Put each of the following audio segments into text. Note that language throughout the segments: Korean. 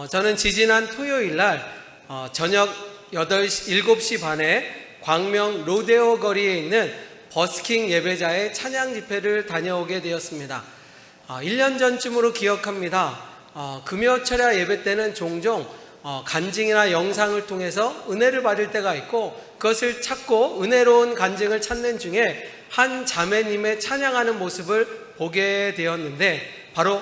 저는 지지난 토요일 날 저녁 7시 반에 광명 로데오 거리에 있는 버스킹 예배자의 찬양 집회를 다녀오게 되었습니다. 1년 전쯤으로 기억합니다. 금요철야 예배 때는 종종 간증이나 영상을 통해서 은혜를 받을 때가 있고, 그것을 찾고 은혜로운 간증을 찾는 중에 한 자매님의 찬양하는 모습을 보게 되었는데, 바로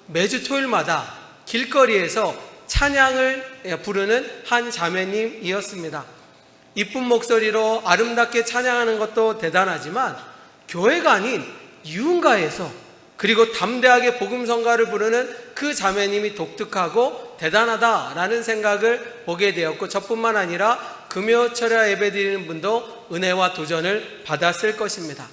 매주 토요일마다 길거리에서 찬양을 부르는 한 자매님이었습니다. 이쁜 목소리로 아름답게 찬양하는 것도 대단하지만, 교회가 아닌 유흥가에서 그리고 담대하게 복음성가를 부르는 그 자매님이 독특하고 대단하다라는 생각을 보게 되었고, 저뿐만 아니라 금요철야 예배 드리는 분도 은혜와 도전을 받았을 것입니다.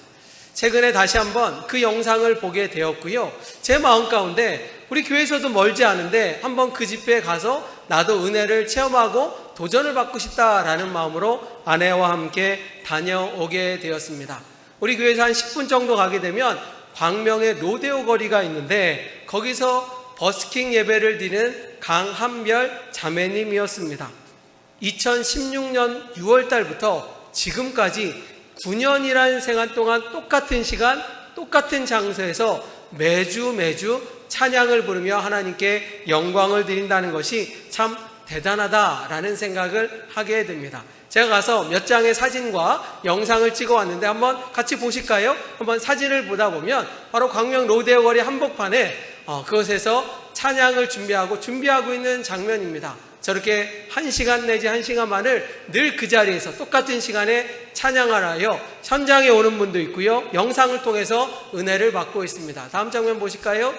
최근에 다시 한번 그 영상을 보게 되었고요, 제 마음 가운데 우리 교회에서도 멀지 않은데 한번 그 집회에 가서 나도 은혜를 체험하고 도전을 받고 싶다라는 마음으로 아내와 함께 다녀오게 되었습니다. 우리 교회에서 한 10분 정도 가게 되면 광명의 로데오 거리가 있는데, 거기서 버스킹 예배를 드리는 강한별 자매님이었습니다. 2016년 6월 달부터 지금까지 9년이라는 생활 동안 똑같은 시간, 똑같은 장소에서 매주 찬양을 부르며 하나님께 영광을 드린다는 것이 참 대단하다라는 생각을 하게 됩니다. 제가 가서 몇 장의 사진과 영상을 찍어 왔는데 한번 같이 보실까요? 한번 사진을 보다 보면 바로 광명 로데오 거리 한복판에 그곳에서 찬양을 준비하고 있는 장면입니다. 저렇게 1시간 내지 1시간 반을 늘 그 자리에서 똑같은 시간에 찬양을 하여 현장에 오는 분도 있고요, 영상을 통해서 은혜를 받고 있습니다. 다음 장면 보실까요?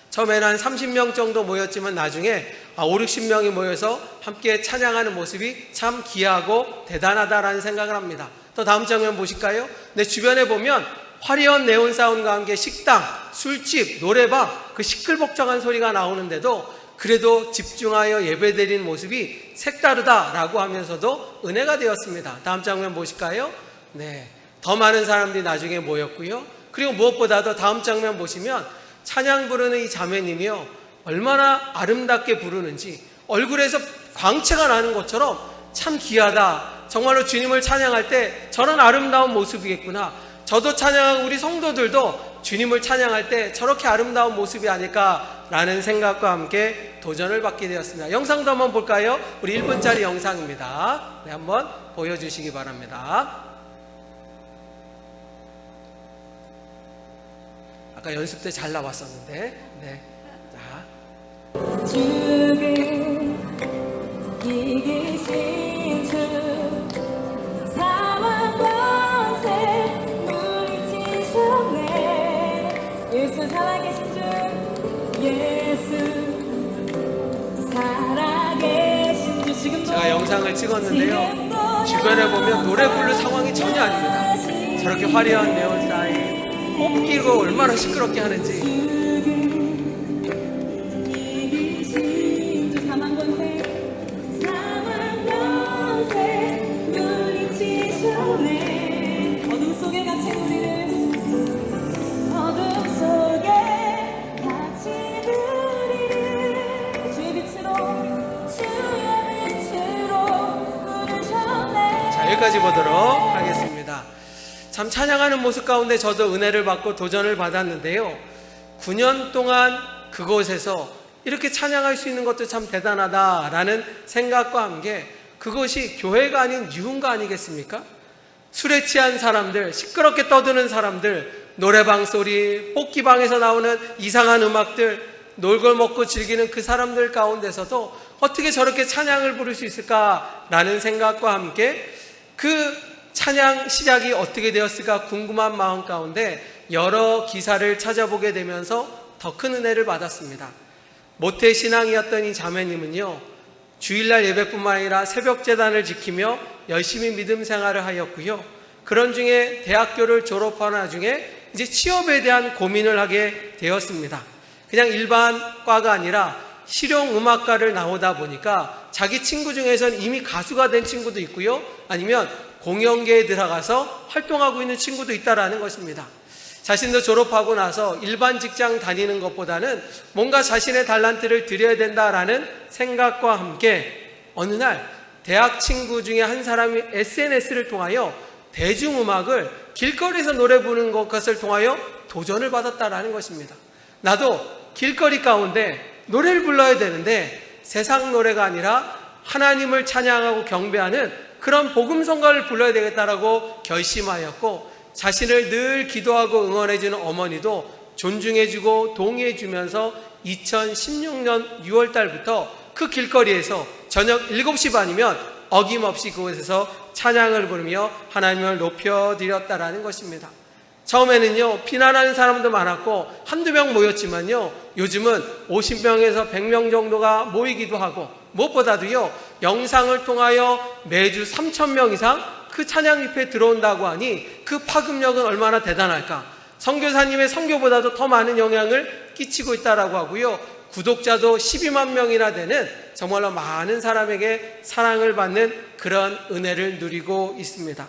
처음에는 한 30명 정도 모였지만 나중에 5, 60명이 모여서 함께 찬양하는 모습이 참 귀하고 대단하다라는 생각을 합니다. 또 다음 장면 보실까요? 내 주변에 보면 화려한 네온 사운드와 함께 식당, 술집, 노래방, 그 시끌벅적한 소리가 나오는데도 그래도 집중하여 예배드리는 모습이 색다르다라고 하면서도 은혜가 되었습니다. 다음 장면 보실까요? 네, 더 많은 사람들이 나중에 모였고요, 그리고 무엇보다도 다음 장면 보시면 찬양 부르는 이 자매님이요, 얼마나 아름답게 부르는지 얼굴에서 광채가 나는 것처럼 참 귀하다, 정말로 주님을 찬양할 때 저런 아름다운 모습이겠구나, 저도 찬양하고 우리 성도들도 주님을 찬양할 때 저렇게 아름다운 모습이 아닐까라는 생각과 함께 도전을 받게 되었습니다. 영상도 한번 볼까요? 우리 1분짜리 영상입니다. 네, 한번 보여주시기 바랍니다. 아까 연습 때 잘 나왔었는데, 네. 자. 주를 이기신 주 사망 권세 물리치셨네. 예수 살아계신 주, 예수 살아계신 주. 지금도 제가 영상을 찍었는데요, 주변에 보면 노래 부를 상황이 전혀 아닙니다. 저렇게 화려한 네온 사인 뽑기고 얼마나 시끄럽게 하는지. 자, 여기까지 보도록 하겠습니다. 참 찬양하는 모습 가운데 저도 은혜를 받고 도전을 받았는데요, 9년 동안 그곳에서 이렇게 찬양할 수 있는 것도 참 대단하다라는 생각과 함께, 그것이 교회가 아닌 유흥가 아니겠습니까? 술에 취한 사람들, 시끄럽게 떠드는 사람들, 노래방 소리, 뽑기방에서 나오는 이상한 음악들, 놀걸 먹고 즐기는 그 사람들 가운데서도 어떻게 저렇게 찬양을 부를 수 있을까라는 생각과 함께 그 찬양 시작이 어떻게 되었을까 궁금한 마음 가운데 여러 기사를 찾아보게 되면서 더 큰 은혜를 받았습니다. 모태신앙이었던 이 자매님은요, 주일날 예배뿐만 아니라 새벽재단을 지키며 열심히 믿음 생활을 하였고요, 그런 중에 대학교를 졸업한 와중에 이제 취업에 대한 고민을 하게 되었습니다. 그냥 일반 과가 아니라 실용음악과를 나오다 보니까 자기 친구 중에서는 이미 가수가 된 친구도 있고요, 아니면 공연계에 들어가서 활동하고 있는 친구도 있다라는 것입니다. 자신도 졸업하고 나서 일반 직장 다니는 것보다는 뭔가 자신의 달란트를 드려야 된다라는 생각과 함께 어느 날 대학 친구 중에 한 사람이 SNS를 통하여 대중음악을 길거리에서 노래 부르는 것을 통하여 도전을 받았다라는 것입니다. 나도 길거리 가운데 노래를 불러야 되는데 세상 노래가 아니라 하나님을 찬양하고 경배하는 그런 복음성가를 불러야 되겠다라고 결심하였고, 자신을 늘 기도하고 응원해주는 어머니도 존중해주고 동의해주면서 2016년 6월 달부터 그 길거리에서 저녁 7시 반이면 어김없이 그곳에서 찬양을 부르며 하나님을 높여드렸다라는 것입니다. 처음에는요, 비난하는 사람도 많았고 한두 명 모였지만요, 요즘은 50명에서 100명 정도가 모이기도 하고, 무엇보다도요, 영상을 통하여 매주 3,000명 이상 그 찬양 집회에 들어온다고 하니 그 파급력은 얼마나 대단할까. 선교사님의 선교보다도 더 많은 영향을 끼치고 있다라고 하고요, 구독자도 12만 명이나 되는 정말로 많은 사람에게 사랑을 받는 그런 은혜를 누리고 있습니다.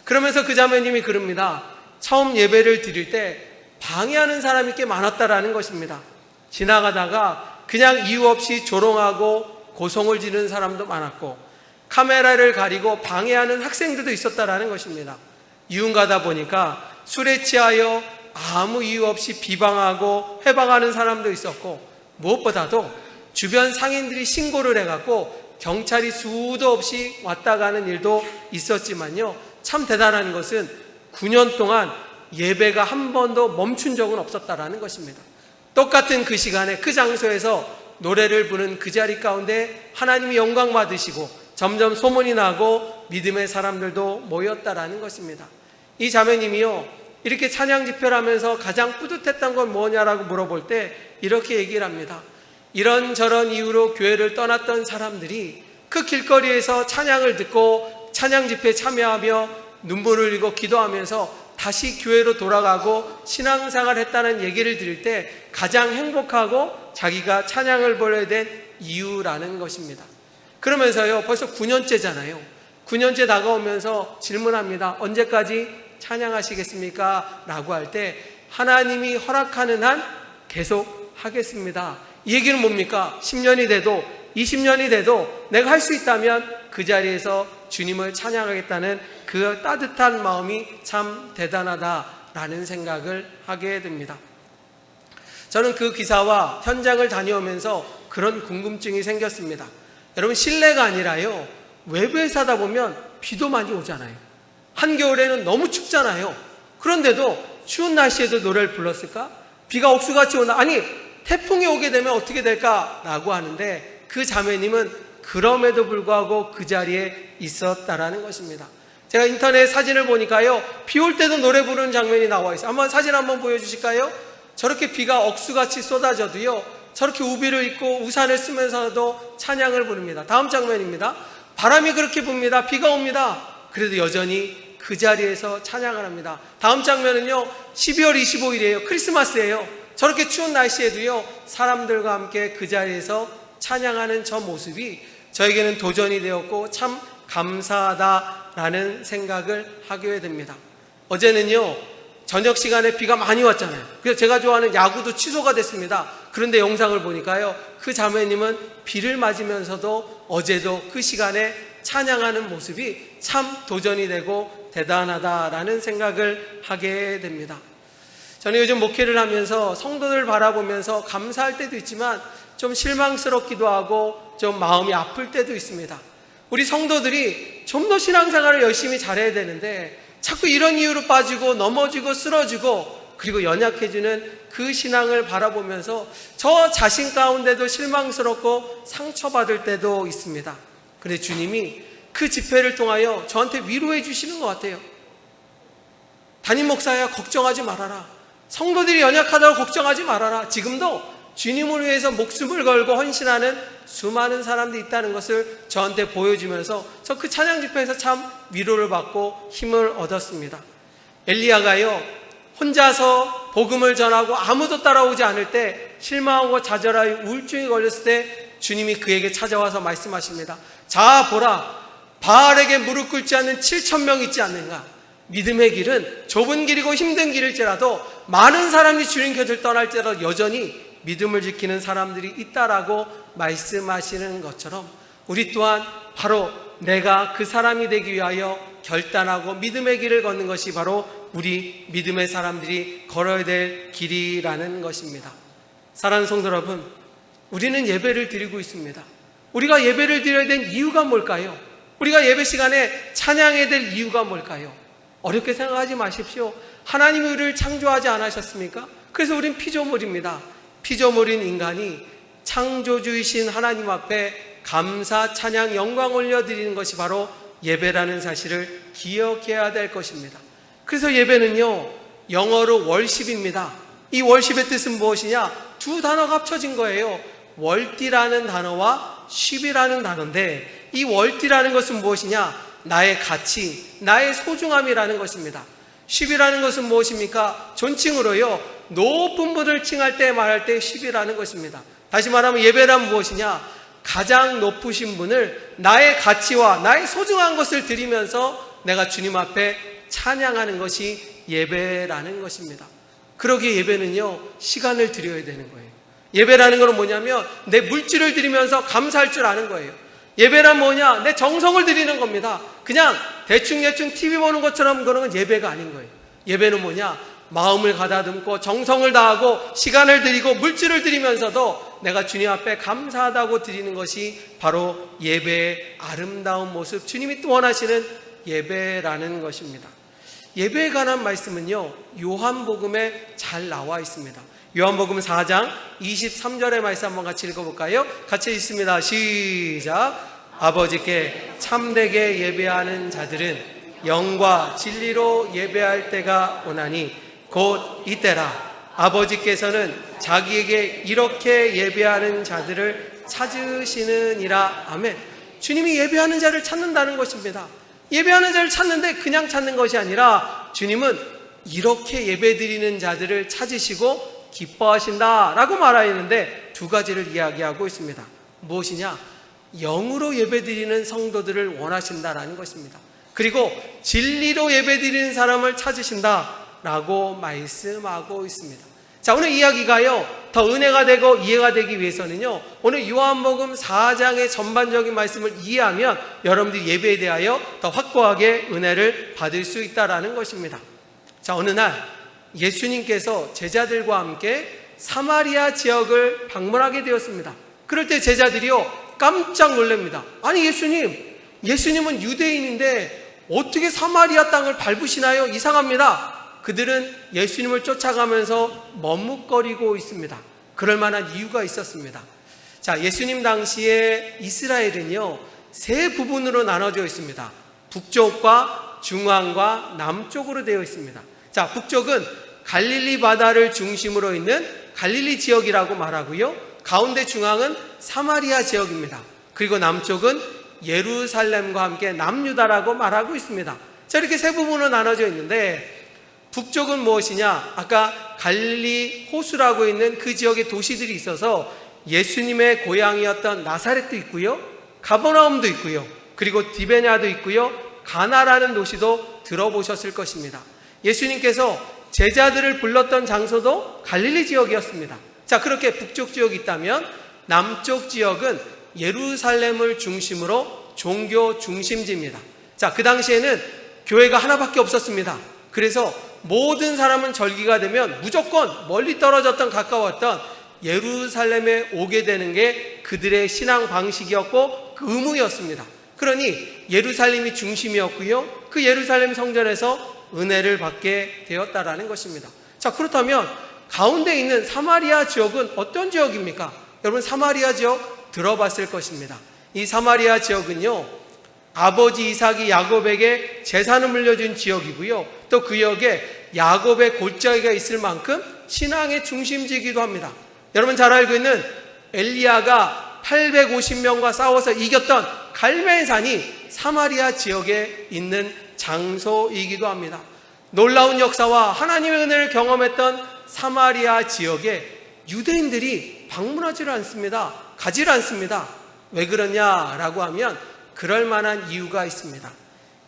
그러면서 그 자매님이 그럽니다. 처음 예배를 드릴 때 방해하는 사람이 꽤 많았다라는 것입니다. 지나가다가 그냥 이유 없이 조롱하고 고성을 지르는 사람도 많았고, 카메라를 가리고 방해하는 학생들도 있었다라는 것입니다. 이웃가다 보니까 술에 취하여 아무 이유 없이 비방하고 회방하는 사람도 있었고, 무엇보다도 주변 상인들이 신고를 해갖고 경찰이 수도 없이 왔다 가는 일도 있었지만요, 참 대단한 것은 9년 동안 예배가 한 번도 멈춘 적은 없었다라는 것입니다. 똑같은 그 시간에 그 장소에서 노래를 부르는 그 자리 가운데 하나님이 영광 받으시고 점점 소문이 나고 믿음의 사람들도 모였다라는 것입니다. 이 자매님이요, 이렇게 찬양 집회를 하면서 가장 뿌듯했던 건 뭐냐라고 물어볼 때 이렇게 얘기를 합니다. 이런저런 이유로 교회를 떠났던 사람들이 그 길거리에서 찬양을 듣고 찬양 집회에 참여하며 눈물을 흘리고 기도하면서 다시 교회로 돌아가고 신앙생활을 했다는 얘기를 들을 때 가장 행복하고 자기가 찬양을 불러야 된 이유라는 것입니다. 그러면서요, 벌써 9년째잖아요. 9년째 다가오면서 질문합니다. 언제까지 찬양하시겠습니까? 라고 할 때 하나님이 허락하는 한 계속 하겠습니다. 이 얘기는 뭡니까? 10년이 돼도 20년이 돼도 내가 할 수 있다면 그 자리에서 주님을 찬양하겠다는 그 따뜻한 마음이 참 대단하다라는 생각을 하게 됩니다. 저는 그 기사와 현장을 다녀오면서 그런 궁금증이 생겼습니다. 여러분, 실내가 아니라요, 외부에서 하다 보면 비도 많이 오잖아요. 한겨울에는 너무 춥잖아요. 그런데도 추운 날씨에도 노래를 불렀을까? 비가 옥수같이 온다. 아니, 태풍이 오게 되면 어떻게 될까라고 하는데, 그 자매님은 그럼에도 불구하고 그 자리에 있었다라는 것입니다. 제가 인터넷 사진을 보니까요, 비 올 때도 노래 부르는 장면이 나와 있어요. 한번 사진 한번 보여주실까요? 저렇게 비가 억수같이 쏟아져도요, 저렇게 우비를 입고 우산을 쓰면서도 찬양을 부릅니다. 다음 장면입니다. 바람이 그렇게 붑니다. 비가 옵니다. 그래도 여전히 그 자리에서 찬양을 합니다. 다음 장면은요, 12월 25일이에요. 크리스마스예요. 저렇게 추운 날씨에도요, 사람들과 함께 그 자리에서 찬양하는 저 모습이 저에게는 도전이 되었고 참 감사하다라는 생각을 하게 됩니다. 어제는요, 저녁 시간에 비가 많이 왔잖아요. 그래서 제가 좋아하는 야구도 취소가 됐습니다. 그런데 영상을 보니까요, 그 자매님은 비를 맞으면서도 어제도 그 시간에 찬양하는 모습이 참 도전이 되고 대단하다라는 생각을 하게 됩니다. 저는 요즘 목회를 하면서 성도들 바라보면서 감사할 때도 있지만 좀 실망스럽기도 하고 좀 마음이 아플 때도 있습니다. 우리 성도들이 좀 더 신앙생활을 열심히 잘해야 되는데 자꾸 이런 이유로 빠지고 넘어지고 쓰러지고 그리고 연약해지는 그 신앙을 바라보면서 저 자신 가운데도 실망스럽고 상처받을 때도 있습니다. 그런데 주님이 그 집회를 통하여 저한테 위로해 주시는 것 같아요. 담임 목사야, 걱정하지 말아라. 성도들이 연약하다고 걱정하지 말아라. 지금도 주님을 위해서 목숨을 걸고 헌신하는 수많은 사람들이 있다는 것을 저한테 보여주면서 저 그 찬양 집회에서 참 위로를 받고 힘을 얻었습니다. 엘리야가요, 혼자서 복음을 전하고 아무도 따라오지 않을 때 실망하고 좌절하여 우울증이 걸렸을 때 주님이 그에게 찾아와서 말씀하십니다. 자, 보라, 바알에게 무릎 꿇지 않는 7,000명 있지 않는가? 믿음의 길은 좁은 길이고 힘든 길일지라도 많은 사람이 주님 곁을 떠날지라도 여전히 믿음을 지키는 사람들이 있다라고 말씀하시는 것처럼 우리 또한 바로 내가 그 사람이 되기 위하여 결단하고 믿음의 길을 걷는 것이 바로 우리 믿음의 사람들이 걸어야 될 길이라는 것입니다. 사랑하는 성도 여러분, 우리는 예배를 드리고 있습니다. 우리가 예배를 드려야 될 이유가 뭘까요? 우리가 예배 시간에 찬양해야 될 이유가 뭘까요? 어렵게 생각하지 마십시오. 하나님이 우리를 창조하지 않으셨습니까? 그래서 우린 피조물입니다. 피조물인 인간이 창조주이신 하나님 앞에 감사, 찬양, 영광 올려드리는 것이 바로 예배라는 사실을 기억해야 될 것입니다. 그래서 예배는요, 영어로 월십입니다. 이 월십의 뜻은 무엇이냐? 두 단어가 합쳐진 거예요. 월디라는 단어와 쉽이라는 단어인데, 이 월디라는 것은 무엇이냐? 나의 가치, 나의 소중함이라는 것입니다. 쉽이라는 것은 무엇입니까? 존칭으로요, 높은 분을 칭할 때 말할 때 쉽이라는 것입니다. 다시 말하면 예배란 무엇이냐? 가장 높으신 분을 나의 가치와 나의 소중한 것을 드리면서 내가 주님 앞에 찬양하는 것이 예배라는 것입니다. 그러기에 예배는요, 시간을 드려야 되는 거예요. 예배라는 것은 뭐냐면 내 물질을 드리면서 감사할 줄 아는 거예요. 예배란 뭐냐? 내 정성을 드리는 겁니다. 그냥 대충 TV 보는 것처럼 그런 건 예배가 아닌 거예요. 예배는 뭐냐? 마음을 가다듬고 정성을 다하고 시간을 드리고 물질을 드리면서도 내가 주님 앞에 감사하다고 드리는 것이 바로 예배의 아름다운 모습, 주님이 또 원하시는 예배라는 것입니다. 예배에 관한 말씀은요, 요한복음에 잘 나와 있습니다. 요한복음 4장 23절의 말씀 한번 같이 읽어볼까요? 같이 읽습니다. 시작. 아버지께 참되게 예배하는 자들은 영과 진리로 예배할 때가 오나니 곧 이때라. 아버지께서는 자기에게 이렇게 예배하는 자들을 찾으시느니라. 아멘. 주님이 예배하는 자를 찾는다는 것입니다. 예배하는 자를 찾는데 그냥 찾는 것이 아니라 주님은 이렇게 예배드리는 자들을 찾으시고 기뻐하신다라고 말하였는데 두 가지를 이야기하고 있습니다. 무엇이냐? 영으로 예배드리는 성도들을 원하신다라는 것입니다. 그리고 진리로 예배드리는 사람을 찾으신다라고 말씀하고 있습니다. 자, 오늘 이야기가요, 더 은혜가 되고 이해가 되기 위해서는요, 오늘 요한복음 4장의 전반적인 말씀을 이해하면 여러분들이 예배에 대하여 더 확고하게 은혜를 받을 수 있다라는 것입니다. 자, 어느 날 예수님께서 제자들과 함께 사마리아 지역을 방문하게 되었습니다. 그럴 때 제자들이요, 깜짝 놀랍니다. 아니 예수님은 유대인인데 어떻게 사마리아 땅을 밟으시나요? 이상합니다. 그들은 예수님을 쫓아가면서 머뭇거리고 있습니다. 그럴 만한 이유가 있었습니다. 자, 예수님 당시에 이스라엘은요, 세 부분으로 나눠져 있습니다. 북쪽과 중앙과 남쪽으로 되어 있습니다. 자, 북쪽은 갈릴리 바다를 중심으로 있는 갈릴리 지역이라고 말하고요, 가운데 중앙은 사마리아 지역입니다. 그리고 남쪽은 예루살렘과 함께 남유다라고 말하고 있습니다. 자, 이렇게 세 부분으로 나눠져 있는데 북쪽은 무엇이냐? 아까 갈릴리 호수라고 있는 그 지역의 도시들이 있어서 예수님의 고향이었던 나사렛도 있고요, 가버나움도 있고요, 그리고 디베냐도 있고요, 가나라는 도시도 들어보셨을 것입니다. 예수님께서 제자들을 불렀던 장소도 갈릴리 지역이었습니다. 자, 그렇게 북쪽 지역이 있다면 남쪽 지역은 예루살렘을 중심으로 종교 중심지입니다. 자, 그 당시에는 교회가 하나밖에 없었습니다. 그래서 모든 사람은 절기가 되면 무조건 멀리 떨어졌던 가까웠던 예루살렘에 오게 되는 게 그들의 신앙 방식이었고 그 의무였습니다. 그러니 예루살렘이 중심이었고요, 그 예루살렘 성전에서 은혜를 받게 되었다라는 것입니다. 자, 그렇다면 가운데 있는 사마리아 지역은 어떤 지역입니까? 여러분, 사마리아 지역 들어봤을 것입니다. 이 사마리아 지역은요, 아버지 이삭이 야곱에게 재산을 물려준 지역이고요, 또 그 지역에 야곱의 골짜기가 있을 만큼 신앙의 중심지이기도 합니다. 여러분 잘 알고 있는 엘리야가 850명과 싸워서 이겼던 갈멜산이 사마리아 지역에 있는 장소이기도 합니다. 놀라운 역사와 하나님의 은혜를 경험했던 사마리아 지역에 유대인들이 방문하지를 않습니다. 가지를 않습니다. 왜 그러냐라고 하면 그럴 만한 이유가 있습니다.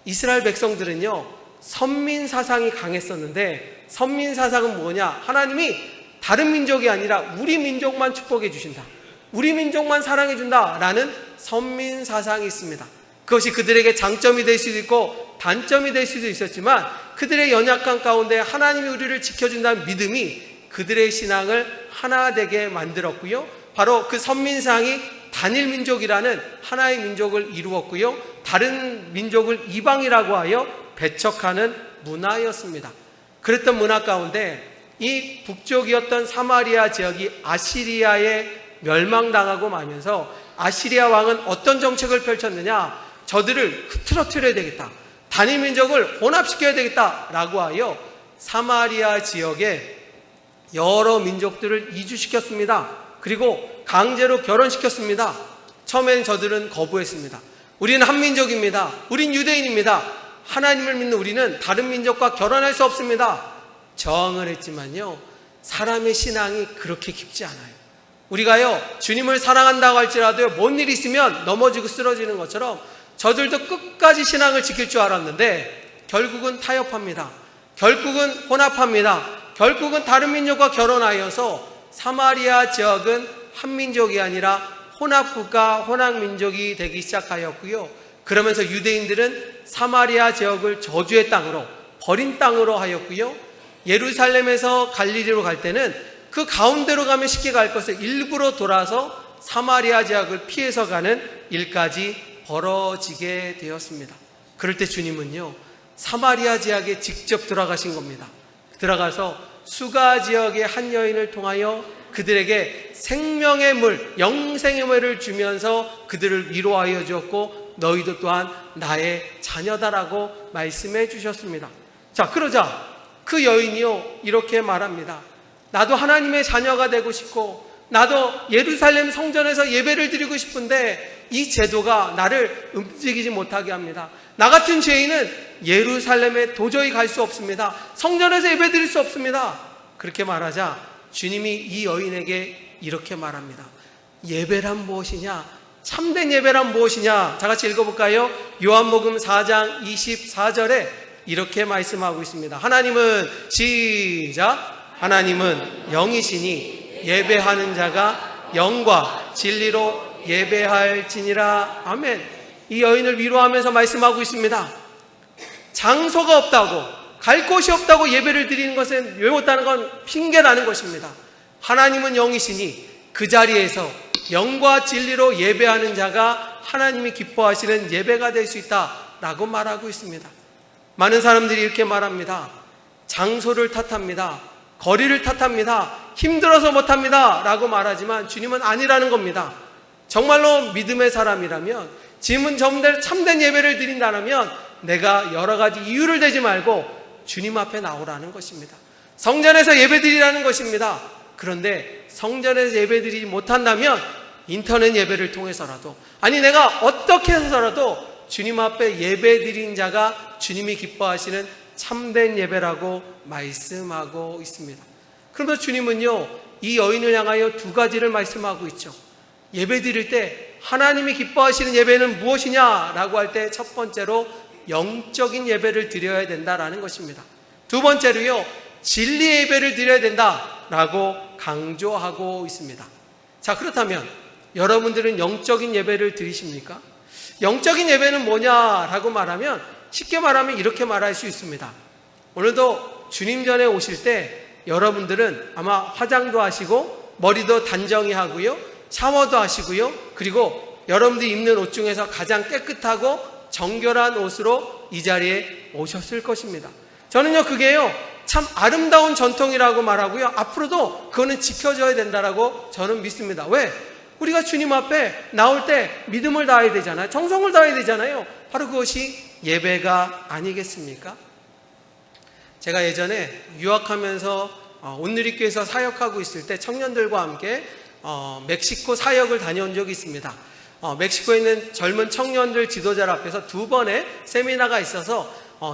이스라엘 백성들은요, 선민 사상이 강했었는데, 선민 사상은 뭐냐? 하나님이 다른 민족이 아니라 우리 민족만 축복해 주신다, 우리 민족만 사랑해 준다 라는 선민 사상이 있습니다. 그것이 그들에게 장점이 될 수도 있고 단점이 될 수도 있었지만, 그들의 연약한 가운데 하나님이 우리를 지켜준다는 믿음이 그들의 신앙을 하나 되게 만들었고요, 바로 그 선민상이 단일 민족이라는 하나의 민족을 이루었고요, 다른 민족을 이방이라고 하여 배척하는 문화였습니다. 그랬던 문화 가운데 이 북쪽이었던 사마리아 지역이 아시리아에 멸망당하고 마면서 아시리아 왕은 어떤 정책을 펼쳤느냐? 저들을 흐트러뜨려야 되겠다, 단일 민족을 혼합시켜야 되겠다라고 하여 사마리아 지역에 여러 민족들을 이주시켰습니다. 그리고 강제로 결혼시켰습니다. 처음엔 저들은 거부했습니다. 우리는 한민족입니다. 우린 유대인입니다. 하나님을 믿는 우리는 다른 민족과 결혼할 수 없습니다. 저항을 했지만요, 사람의 신앙이 그렇게 깊지 않아요. 우리가요, 주님을 사랑한다고 할지라도 뭔 일이 있으면 넘어지고 쓰러지는 것처럼 저들도 끝까지 신앙을 지킬 줄 알았는데 결국은 타협합니다. 결국은 혼합합니다. 결국은 다른 민족과 결혼하여서 사마리아 지역은 한민족이 아니라 혼합국가, 혼합민족이 되기 시작하였고요, 그러면서 유대인들은 사마리아 지역을 저주의 땅으로, 버린 땅으로 하였고요, 예루살렘에서 갈릴리로 갈 때는 그 가운데로 가면 쉽게 갈 것을 일부러 돌아서 사마리아 지역을 피해서 가는 일까지 벌어지게 되었습니다. 그럴 때 주님은요, 사마리아 지역에 직접 들어가신 겁니다. 들어가서 수가 지역의 한 여인을 통하여 그들에게 생명의 물, 영생의 물을 주면서 그들을 위로하여 주었고, 너희도 또한 나의 자녀다라고 말씀해 주셨습니다. 자, 그러자 그 여인이요, 이렇게 말합니다. 나도 하나님의 자녀가 되고 싶고, 나도 예루살렘 성전에서 예배를 드리고 싶은데 이 제도가 나를 움직이지 못하게 합니다. 나 같은 죄인은 예루살렘에 도저히 갈 수 없습니다. 성전에서 예배 드릴 수 없습니다. 그렇게 말하자 주님이 이 여인에게 이렇게 말합니다. 예배란 무엇이냐? 참된 예배란 무엇이냐? 다 같이 읽어볼까요? 요한복음 4장 24절에 이렇게 말씀하고 있습니다. 하나님은, 시작, 하나님은 영이시니 예배하는 자가 영과 진리로 예배할지니라. 아멘. 이 여인을 위로하면서 말씀하고 있습니다. 장소가 없다고, 갈 곳이 없다고 예배를 드리는 것은 왜 못하는 건 핑계라는 것입니다. 하나님은 영이시니 그 자리에서 영과 진리로 예배하는 자가 하나님이 기뻐하시는 예배가 될 수 있다라고 말하고 있습니다. 많은 사람들이 이렇게 말합니다. 장소를 탓합니다. 거리를 탓합니다. 힘들어서 못합니다 라고 말하지만 주님은 아니라는 겁니다. 정말로 믿음의 사람이라면, 지금은 정말 참된 예배를 드린다면 내가 여러 가지 이유를 대지 말고 주님 앞에 나오라는 것입니다. 성전에서 예배 드리라는 것입니다. 그런데 성전에서 예배 드리지 못한다면 인터넷 예배를 통해서라도, 아니 내가 어떻게 해서라도 주님 앞에 예배 드린 자가 주님이 기뻐하시는 참된 예배라고 말씀하고 있습니다. 그러면서 주님은요, 이 여인을 향하여 두 가지를 말씀하고 있죠. 예배 드릴 때 하나님이 기뻐하시는 예배는 무엇이냐라고 할 때 첫 번째로 영적인 예배를 드려야 된다라는 것입니다. 두 번째로요, 진리의 예배를 드려야 된다라고 강조하고 있습니다. 자, 그렇다면 여러분들은 영적인 예배를 드리십니까? 영적인 예배는 뭐냐라고 말하면, 쉽게 말하면 이렇게 말할 수 있습니다. 오늘도 주님 전에 오실 때 여러분들은 아마 화장도 하시고 머리도 단정히 하고요, 샤워도 하시고요, 그리고 여러분들이 입는 옷 중에서 가장 깨끗하고 정결한 옷으로 이 자리에 오셨을 것입니다. 저는요, 그게요 참 아름다운 전통이라고 말하고요, 앞으로도 그거는 지켜져야 된다라고 저는 믿습니다. 왜? 우리가 주님 앞에 나올 때 믿음을 다해야 되잖아요. 정성을 다해야 되잖아요. 바로 그것이 예배가 아니겠습니까? 제가 예전에 유학하면서 온누리교회에서 사역하고 있을 때 청년들과 함께 멕시코 사역을 다녀온 적이 있습니다. 멕시코에 있는 젊은 청년들 지도자를 앞에서 두 번의 세미나가 있어서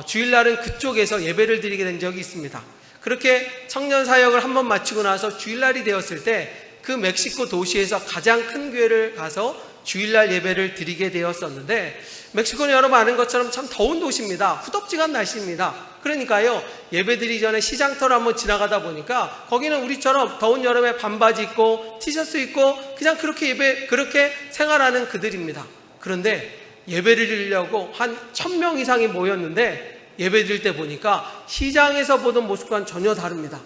주일날은 그쪽에서 예배를 드리게 된 적이 있습니다. 그렇게 청년 사역을 한번 마치고 나서 주일날이 되었을 때 그 멕시코 도시에서 가장 큰 교회를 가서 주일날 예배를 드리게 되었었는데, 멕시코는 여러분 아는 것처럼 참 더운 도시입니다. 후덥지간 날씨입니다. 그러니까요, 예배 드리기 전에 시장터를 한번 지나가다 보니까 거기는 우리처럼 더운 여름에 반바지 입고 티셔츠 입고 그냥 그렇게 생활하는 그들입니다. 그런데 예배를 드리려고 한 1000명 이상이 모였는데, 예배 드릴 때 보니까 시장에서 보던 모습과는 전혀 다릅니다.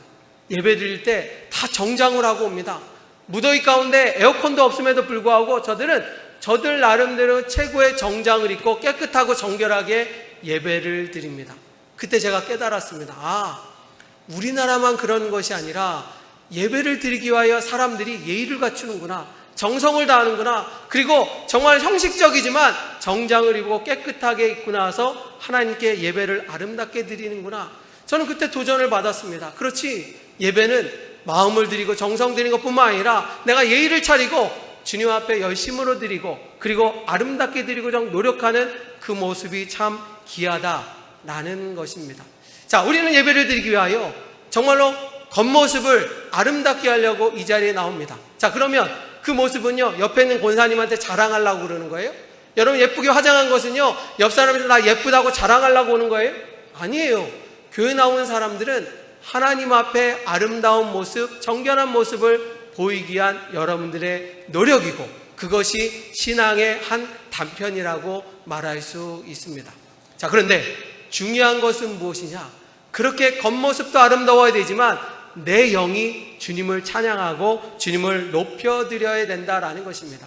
예배 드릴 때 다 정장을 하고 옵니다. 무더위 가운데 에어컨도 없음에도 불구하고 저들 나름대로 최고의 정장을 입고 깨끗하고 정결하게 예배를 드립니다. 그때 제가 깨달았습니다. 우리나라만 그런 것이 아니라 예배를 드리기 위하여 사람들이 예의를 갖추는구나, 정성을 다하는구나, 그리고 정말 형식적이지만 정장을 입고 깨끗하게 입고 나서 하나님께 예배를 아름답게 드리는구나. 저는 그때 도전을 받았습니다. 그렇지, 예배는 마음을 드리고 정성 드리는 것뿐만 아니라 내가 예의를 차리고 주님 앞에 열심으로 드리고 그리고 아름답게 드리고 노력하는 그 모습이 참 귀하다라는 것입니다. 자, 우리는 예배를 드리기 위하여 정말로 겉모습을 아름답게 하려고 이 자리에 나옵니다. 자, 그러면 그 모습은요, 옆에 있는 권사님한테 자랑하려고 그러는 거예요? 여러분, 예쁘게 화장한 것은요, 옆 사람한테 나 예쁘다고 자랑하려고 오는 거예요? 아니에요. 교회 나오는 사람들은 하나님 앞에 아름다운 모습, 정결한 모습을 보이기 위한 여러분들의 노력이고, 그것이 신앙의 한 단편이라고 말할 수 있습니다. 자, 그런데 중요한 것은 무엇이냐? 그렇게 겉모습도 아름다워야 되지만 내 영이 주님을 찬양하고 주님을 높여드려야 된다라는 것입니다.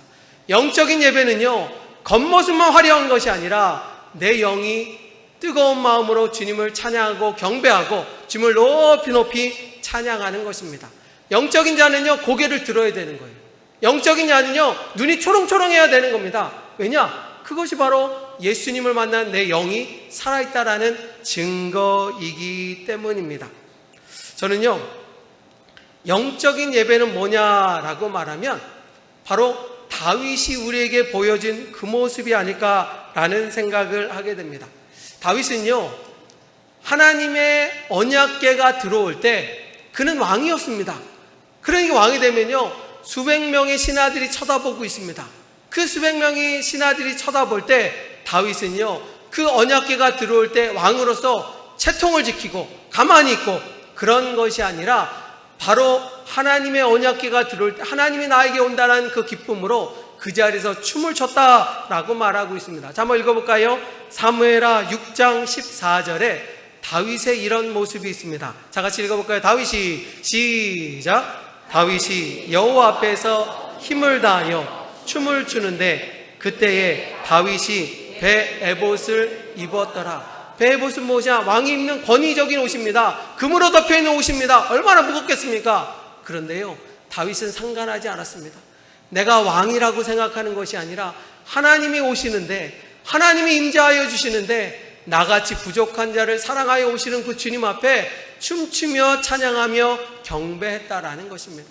영적인 예배는요, 겉모습만 화려한 것이 아니라 내 영이 뜨거운 마음으로 주님을 찬양하고 경배하고 주님을 높이 찬양하는 것입니다. 영적인 자는요, 고개를 들어야 되는 거예요. 영적인 자는요, 눈이 초롱초롱해야 되는 겁니다. 왜냐? 그것이 바로 예수님을 만난 내 영이 살아있다라는 증거이기 때문입니다. 저는요, 영적인 예배는 뭐냐라고 말하면 바로 다윗이 우리에게 보여준 그 모습이 아닐까라는 생각을 하게 됩니다. 다윗은요, 하나님의 언약궤가 들어올 때 그는 왕이었습니다. 그러니까 왕이 되면요, 수백 명의 신하들이 쳐다보고 있습니다. 그 수백 명의 신하들이 쳐다볼 때 다윗은요, 그 언약궤가 들어올 때 왕으로서 채통을 지키고 가만히 있고 그런 것이 아니라 바로 하나님의 언약궤가 들어올 때 하나님이 나에게 온다는 그 기쁨으로 그 자리에서 춤을 췄다라고 말하고 있습니다. 자, 한번 읽어볼까요? 사무엘하 6장 14절에 다윗의 이런 모습이 있습니다. 자, 같이 읽어볼까요? 다윗이 시작. 다윗이 여호와 앞에서 힘을 다하여 춤을 추는데 그때에 다윗이 베에봇을 입었더라. 베에봇은 무엇이냐? 왕이 입는 권위적인 옷입니다. 금으로 덮여있는 옷입니다. 얼마나 무겁겠습니까? 그런데요, 다윗은 상관하지 않았습니다. 내가 왕이라고 생각하는 것이 아니라 하나님이 오시는데, 하나님이 임재하여 주시는데 나같이 부족한 자를 사랑하여 오시는 그 주님 앞에 춤추며 찬양하며 경배했다라는 것입니다.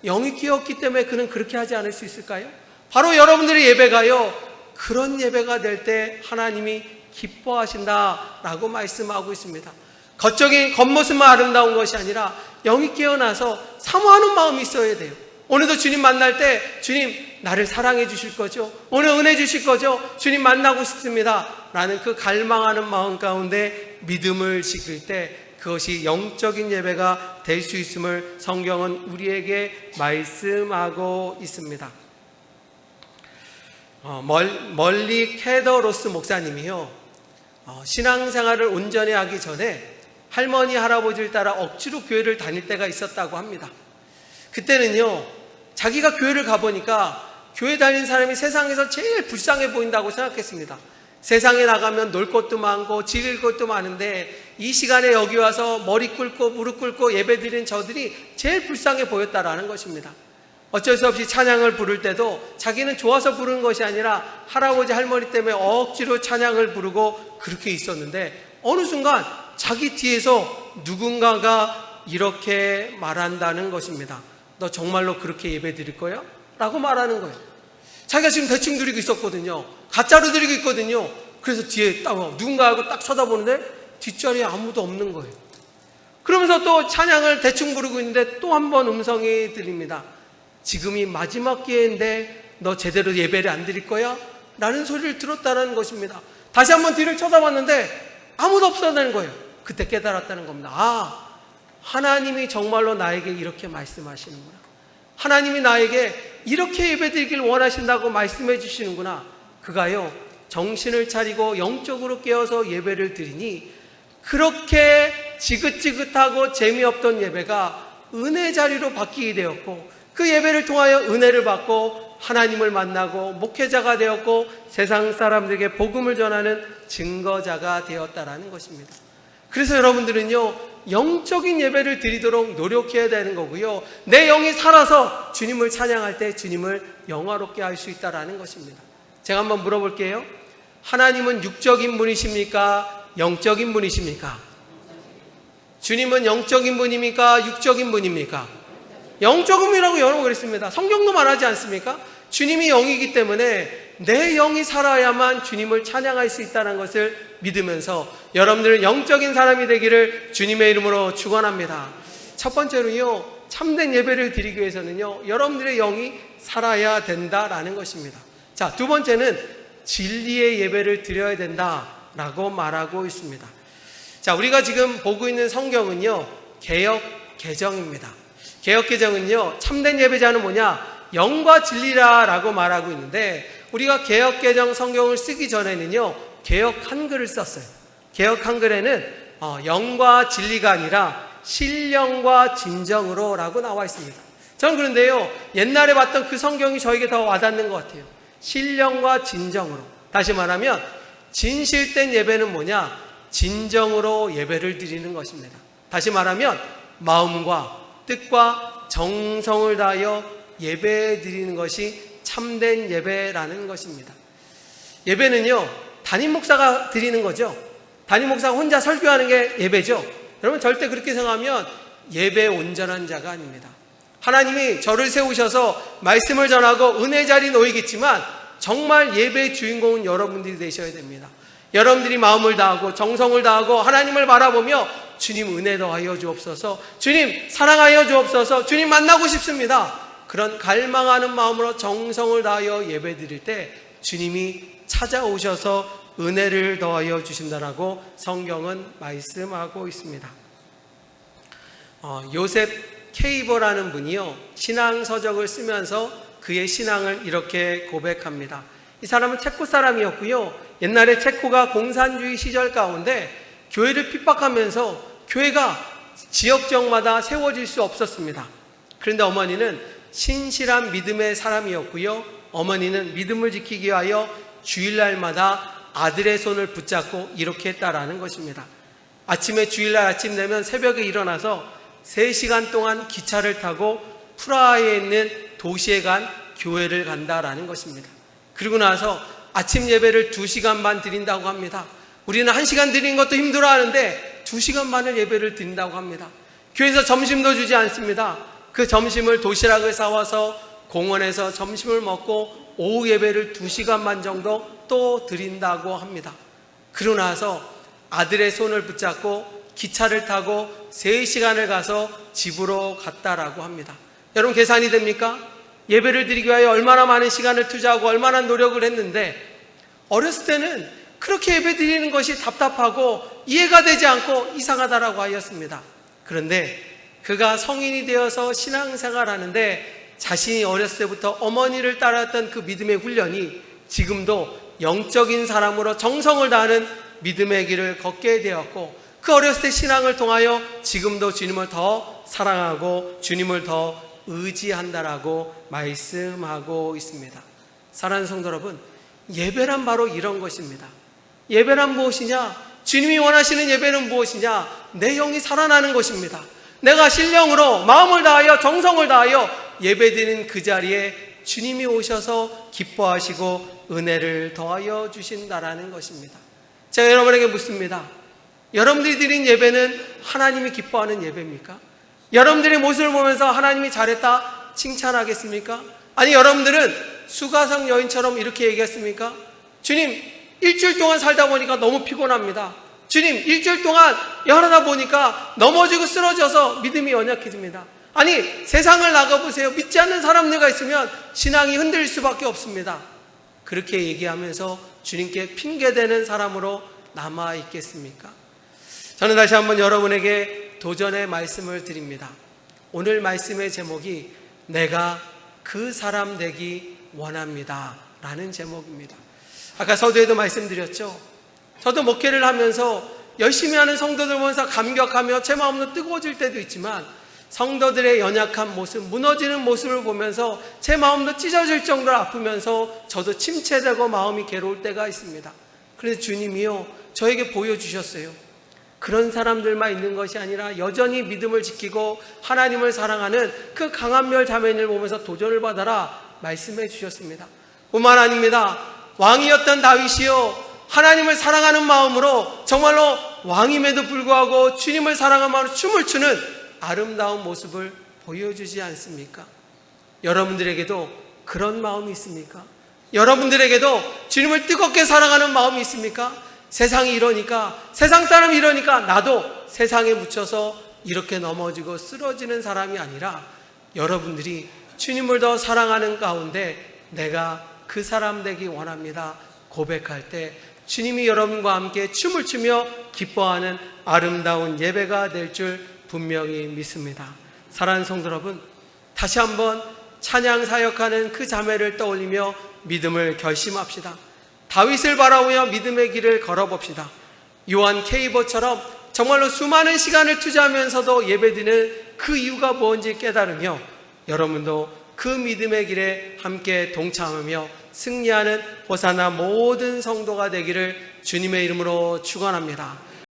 영이 끼었기 때문에 그는 그렇게 하지 않을 수 있을까요? 바로 여러분들의 예배가요, 그런 예배가 될 때 하나님이 기뻐하신다라고 말씀하고 있습니다. 겉모습만 아름다운 것이 아니라 영이 깨어나서 사모하는 마음이 있어야 돼요. 오늘도 주님 만날 때 주님 나를 사랑해 주실 거죠? 오늘 은혜 주실 거죠? 주님 만나고 싶습니다 라는 그 갈망하는 마음 가운데 믿음을 지킬 때 그것이 영적인 예배가 될 수 있음을 성경은 우리에게 말씀하고 있습니다. 멀리 캐더로스 목사님이요, 신앙생활을 온전히 하기 전에 할머니 할아버지를 따라 억지로 교회를 다닐 때가 있었다고 합니다. 그때는요, 자기가 교회를 가보니까 교회 다니는 사람이 세상에서 제일 불쌍해 보인다고 생각했습니다. 세상에 나가면 놀 것도 많고 즐길 것도 많은데 이 시간에 여기 와서 머리 꿇고 무릎 꿇고 예배 드리는 저들이 제일 불쌍해 보였다라는 것입니다. 어쩔 수 없이 찬양을 부를 때도 자기는 좋아서 부르는 것이 아니라 할아버지 할머니 때문에 억지로 찬양을 부르고 그렇게 있었는데, 어느 순간 자기 뒤에서 누군가가 이렇게 말한다는 것입니다. 너 정말로 그렇게 예배 드릴 거야? 라고 말하는 거예요. 자기가 지금 대충 드리고 있었거든요. 가짜로 드리고 있거든요. 그래서 뒤에 딱 누군가하고 딱 쳐다보는데 뒷자리에 아무도 없는 거예요. 그러면서 또 찬양을 대충 부르고 있는데 또 한 번 음성이 들립니다. 지금이 마지막 기회인데 너 제대로 예배를 안 드릴 거야? 라는 소리를 들었다는 것입니다. 다시 한번 뒤를 쳐다봤는데 아무도 없었다는 거예요. 그때 깨달았다는 겁니다. 아, 하나님이 정말로 나에게 이렇게 말씀하시는구나. 하나님이 나에게 이렇게 예배드리길 원하신다고 말씀해 주시는구나. 그가요, 정신을 차리고 영적으로 깨어서 예배를 드리니 그렇게 지긋지긋하고 재미없던 예배가 은혜 자리로 바뀌게 되었고, 그 예배를 통하여 은혜를 받고 하나님을 만나고 목회자가 되었고 세상 사람들에게 복음을 전하는 증거자가 되었다라는 것입니다. 그래서 여러분들은요, 영적인 예배를 드리도록 노력해야 되는 거고요, 내 영이 살아서 주님을 찬양할 때 주님을 영화롭게 할 수 있다라는 것입니다. 제가 한번 물어볼게요. 하나님은 육적인 분이십니까? 영적인 분이십니까? 주님은 영적인 분입니까? 육적인 분입니까? 영적인 분이라고 여러 번 그랬습니다. 성경도 말하지 않습니까? 주님이 영이기 때문에 내 영이 살아야만 주님을 찬양할 수 있다는 것을 믿으면서 여러분들은 영적인 사람이 되기를 주님의 이름으로 축원합니다. 첫 번째로요, 참된 예배를 드리기 위해서는요, 여러분들의 영이 살아야 된다라는 것입니다. 자, 두 번째는 진리의 예배를 드려야 된다라고 말하고 있습니다. 자, 우리가 지금 보고 있는 성경은요, 개역 개정입니다. 개역 개정은요, 참된 예배자는 뭐냐? 영과 진리라라고 말하고 있는데, 우리가 개역 개정 성경을 쓰기 전에는요, 개역 한글을 썼어요. 개역 한글에는 영과 진리가 아니라 신령과 진정으로 라고 나와 있습니다. 저는 그런데요, 옛날에 봤던 그 성경이 저에게 더 와닿는 것 같아요. 신령과 진정으로. 다시 말하면 진실된 예배는 뭐냐? 진정으로 예배를 드리는 것입니다. 다시 말하면 마음과 뜻과 정성을 다하여 예배 드리는 것이 참된 예배라는 것입니다. 예배는요, 담임 목사가 드리는 거죠. 담임 목사가 혼자 설교하는 게 예배죠. 여러분, 절대 그렇게 생각하면 예배 온전한 자가 아닙니다. 하나님이 저를 세우셔서 말씀을 전하고 은혜 자리에 놓이겠지만 정말 예배의 주인공은 여러분들이 되셔야 됩니다. 여러분들이 마음을 다하고 정성을 다하고 하나님을 바라보며 주님 은혜 더하여 주옵소서, 주님 사랑하여 주옵소서, 주님 만나고 싶습니다, 그런 갈망하는 마음으로 정성을 다하여 예배 드릴 때 주님이 찾아오셔서 은혜를 더하여 주신다라고 성경은 말씀하고 있습니다. 요셉 케이버라는 분이요, 신앙서적을 쓰면서 그의 신앙을 이렇게 고백합니다. 이 사람은 체코 사람이었고요, 옛날에 체코가 공산주의 시절 가운데 교회를 핍박하면서 교회가 지역적마다 세워질 수 없었습니다. 그런데 어머니는 신실한 믿음의 사람이었고요, 어머니는 믿음을 지키기 위하여 주일날마다 아들의 손을 붙잡고 이렇게 했다라는 것입니다. 아침에 주일날 아침 되면 새벽에 일어나서 3시간 동안 기차를 타고 프라하에 있는 도시에 간 교회를 간다라는 것입니다. 그리고 나서 아침 예배를 2시간 반 드린다고 합니다. 우리는 1시간 드리는 것도 힘들어 하는데 2시간 반을 예배를 드린다고 합니다. 교회에서 점심도 주지 않습니다. 그 점심을 도시락을 싸와서 공원에서 점심을 먹고 오후 예배를 2시간 반 정도 또 드린다고 합니다. 그러고 나서 아들의 손을 붙잡고 기차를 타고 3시간을 가서 집으로 갔다라고 합니다. 여러분, 계산이 됩니까? 예배를 드리기 위하여 얼마나 많은 시간을 투자하고 얼마나 노력을 했는데, 어렸을 때는 그렇게 예배 드리는 것이 답답하고 이해가 되지 않고 이상하다라고 하였습니다. 그런데 그가 성인이 되어서 신앙생활하는데 자신이 어렸을 때부터 어머니를 따랐던 그 믿음의 훈련이 지금도 영적인 사람으로 정성을 다하는 믿음의 길을 걷게 되었고, 그 어렸을 때 신앙을 통하여 지금도 주님을 더 사랑하고 주님을 더 의지한다라고 말씀하고 있습니다. 사랑하는 성도 여러분, 예배란 바로 이런 것입니다. 예배란 무엇이냐? 주님이 원하시는 예배는 무엇이냐? 내 영이 살아나는 것입니다. 내가 신령으로 마음을 다하여 정성을 다하여 예배드리는 그 자리에 주님이 오셔서 기뻐하시고 은혜를 더하여 주신다라는 것입니다. 제가 여러분에게 묻습니다. 여러분들이 드린 예배는 하나님이 기뻐하는 예배입니까? 여러분들의 모습을 보면서 하나님이 잘했다 칭찬하겠습니까? 아니, 여러분들은 수가성 여인처럼 이렇게 얘기했습니까? 주님, 일주일 동안 살다 보니까 너무 피곤합니다. 주님, 일주일 동안 일하다 보니까 넘어지고 쓰러져서 믿음이 연약해집니다. 아니, 세상을 나가보세요. 믿지 않는 사람들과 있으면 신앙이 흔들릴 수밖에 없습니다. 그렇게 얘기하면서 주님께 핑계대는 사람으로 남아 있겠습니까? 저는 다시 한번 여러분에게 도전의 말씀을 드립니다. 오늘 말씀의 제목이 내가 그 사람 되기 원합니다 라는 제목입니다. 아까 서두에도 말씀드렸죠. 저도 목회를 하면서 열심히 하는 성도들 보면서 감격하며 제 마음도 뜨거워질 때도 있지만, 성도들의 연약한 모습, 무너지는 모습을 보면서 제 마음도 찢어질 정도로 아프면서 저도 침체되고 마음이 괴로울 때가 있습니다. 그래서 주님이요, 저에게 보여주셨어요. 그런 사람들만 있는 것이 아니라 여전히 믿음을 지키고 하나님을 사랑하는 그 강한별 자매님을 보면서 도전을 받아라 말씀해 주셨습니다. 뿐만 아닙니다. 왕이었던 다윗이요, 하나님을 사랑하는 마음으로 정말로 왕임에도 불구하고 주님을 사랑하는 마음으로 춤을 추는 아름다운 모습을 보여주지 않습니까? 여러분들에게도 그런 마음이 있습니까? 여러분들에게도 주님을 뜨겁게 사랑하는 마음이 있습니까? 세상이 이러니까, 세상 사람이 이러니까 나도 세상에 묻혀서 이렇게 넘어지고 쓰러지는 사람이 아니라, 여러분들이 주님을 더 사랑하는 가운데 내가 그 사람 되기 원합니다 고백할 때 주님이 여러분과 함께 춤을 추며 기뻐하는 아름다운 예배가 될 줄 분명히 믿습니다. 사랑하는 성도 여러분, 다시 한번 찬양 사역하는 그 자매를 떠올리며 믿음을 결심합시다. 다윗을 바라보며 믿음의 길을 걸어봅시다. 요한 케이버처럼 정말로 수많은 시간을 투자하면서도 예배드리는 그 이유가 뭔지 깨달으며 여러분도 그 믿음의 길에 함께 동참하며 승리하는 호사나 모든 성도가 되기를 주님의 이름으로 축원합니다.